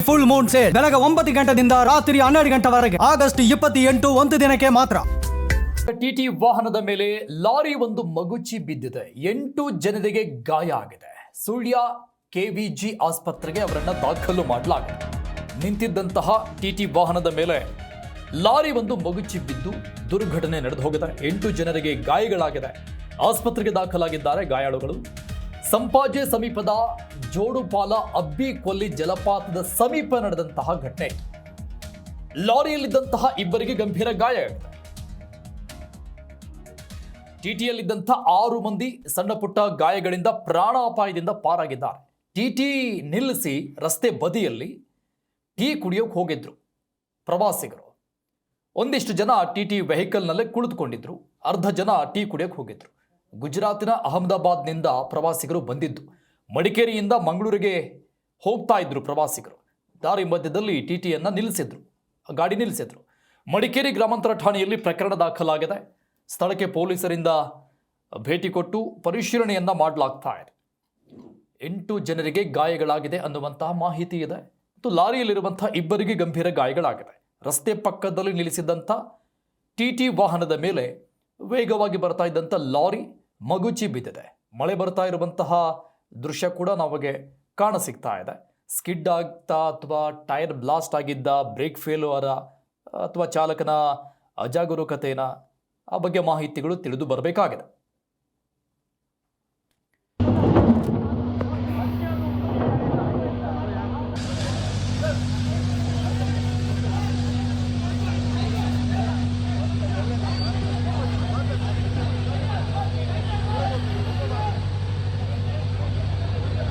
Full Moon sale ಬೆಳಗ್ಗೆ 9 ಗಂಟೆಯಿಂದ ರಾತ್ರಿ 12 ಗಂಟೆವರೆಗೆ ಆಗಸ್ಟ್ 28 ಒಂದು ದಿನಕ್ಕೆ ಮಾತ್ರ. ಟಿಟಿ ವಾಹನದ ಮೇಲೆ ಲಾರಿ ಒಂದು ಮಗುಚಿ ಬಿದ್ದಿದೆ. 8 ಜನರಿಗೆ ಗಾಯ ಆಗಿದೆ. ಸುಳ್ಯ ಕೆವಿಜಿ ಆಸ್ಪತ್ರೆಗೆ ಅವರನ್ನ ದಾಖಲು ಮಾಡಲಾಗಿದೆ. ನಿಂತಿದ್ದಂತಹ ಟಿಟಿ ವಾಹನದ ಮೇಲೆ ಲಾರಿ ಒಂದು ಮಗುಚಿ ಬಿದ್ದು ದುರ್ಘಟನೆ ನಡೆದು ಹೋಗಿದೆ. 8 ಜನರಿಗೆ ಗಾಯಗಳಾಗಿದೆ. ಆಸ್ಪತ್ರೆಗೆ ದಾಖಲಾಗಿದ್ದಾರೆ ಗಾಯಾಳುಗಳು. ಸಂಪಾಜೆ ಸಮೀಪದ ಜೋಡುಪಾಲ ಅಬ್ಬಿಕೊಲ್ಲಿ ಜಲಪಾತದ ಸಮೀಪ ನಡೆದಂತಹ ಘಟನೆ. ಲಾರಿಯಲ್ಲಿದ್ದಂತಹ ಇಬ್ಬರಿಗೆ ಗಂಭೀರ ಗಾಯ ಆಗಿದೆ. ಟಿಟಿಯಲ್ಲಿದ್ದಂಥ 6 ಮಂದಿ ಸಣ್ಣ ಪುಟ್ಟ ಗಾಯಗಳಿಂದ ಪ್ರಾಣಾಪಾಯದಿಂದ ಪಾರಾಗಿದ್ದಾರೆ. ಟಿಟಿ ನಿಲ್ಲಿಸಿ ರಸ್ತೆ ಬದಿಯಲ್ಲಿ ಟೀ ಕುಡಿಯೋಕೆ ಹೋಗಿದ್ರು ಪ್ರವಾಸಿಗರು. ಒಂದಿಷ್ಟು ಜನ ಟಿಟಿ ವೆಹಿಕಲ್ನಲ್ಲೇ ಕುಳಿತುಕೊಂಡಿದ್ರು. ಅರ್ಧ ಜನ ಟೀ ಕುಡಿಯೋಕೆ ಹೋಗಿದ್ರು. ಗುಜರಾತಿನ ಅಹಮದಾಬಾದ್ನಿಂದ ಪ್ರವಾಸಿಗರು ಬಂದಿದ್ದು. ಮಡಿಕೇರಿಯಿಂದ ಮಂಗಳೂರಿಗೆ ಹೋಗ್ತಾ ಇದ್ರು ಪ್ರವಾಸಿಗರು. ದಾರಿ ಮಧ್ಯದಲ್ಲಿ ಟಿಟಿಯನ್ನು ನಿಲ್ಲಿಸಿದ್ರು, ಗಾಡಿ ನಿಲ್ಲಿಸಿದ್ರು. ಮಡಿಕೇರಿ ಗ್ರಾಮಾಂತರ ಠಾಣೆಯಲ್ಲಿ ಪ್ರಕರಣ ದಾಖಲಾಗಿದೆ. ಸ್ಥಳಕ್ಕೆ ಪೊಲೀಸರಿಂದ ಭೇಟಿ ಕೊಟ್ಟು ಪರಿಶೀಲನೆಯನ್ನ ಮಾಡಲಾಗ್ತಾ ಇದೆ. 8 ಜನರಿಗೆ ಗಾಯಗಳಾಗಿದೆ ಅನ್ನುವಂತಹ ಮಾಹಿತಿ ಇದೆ. ಮತ್ತು ಲಾರಿಯಲ್ಲಿರುವಂತಹ ಇಬ್ಬರಿಗೆ ಗಂಭೀರ ಗಾಯಗಳಾಗಿದೆ. ರಸ್ತೆ ಪಕ್ಕದಲ್ಲಿ ನಿಲ್ಲಿಸಿದಂಥ ಟಿಟಿ ವಾಹನದ ಮೇಲೆ ವೇಗವಾಗಿ ಬರ್ತಾ ಇದ್ದಂಥ ಲಾರಿ ಮಗುಚಿ ಬಿದ್ದಿದೆ. ಮಳೆ ಬರ್ತಾ ಇರುವಂತಹ ದೃಶ್ಯ ಕೂಡ ನಮಗೆ ಕಾಣಸಿಗ್ತಾ ಇದೆ. ಸ್ಕಿಡ್ ಆಗ್ತಾ ಅಥವಾ ಟೈರ್ ಬ್ಲಾಸ್ಟ್ ಆಗಿದ್ದ, ಬ್ರೇಕ್ ಫೇಲ್ಯೂರ ಅಥವಾ ಚಾಲಕನ ಅಜಾಗರೂಕತೆನ ಆ ಬಗ್ಗೆ ಮಾಹಿತಿಗಳು ತಿಳಿದು ಬರಬೇಕಾಗಿದೆ.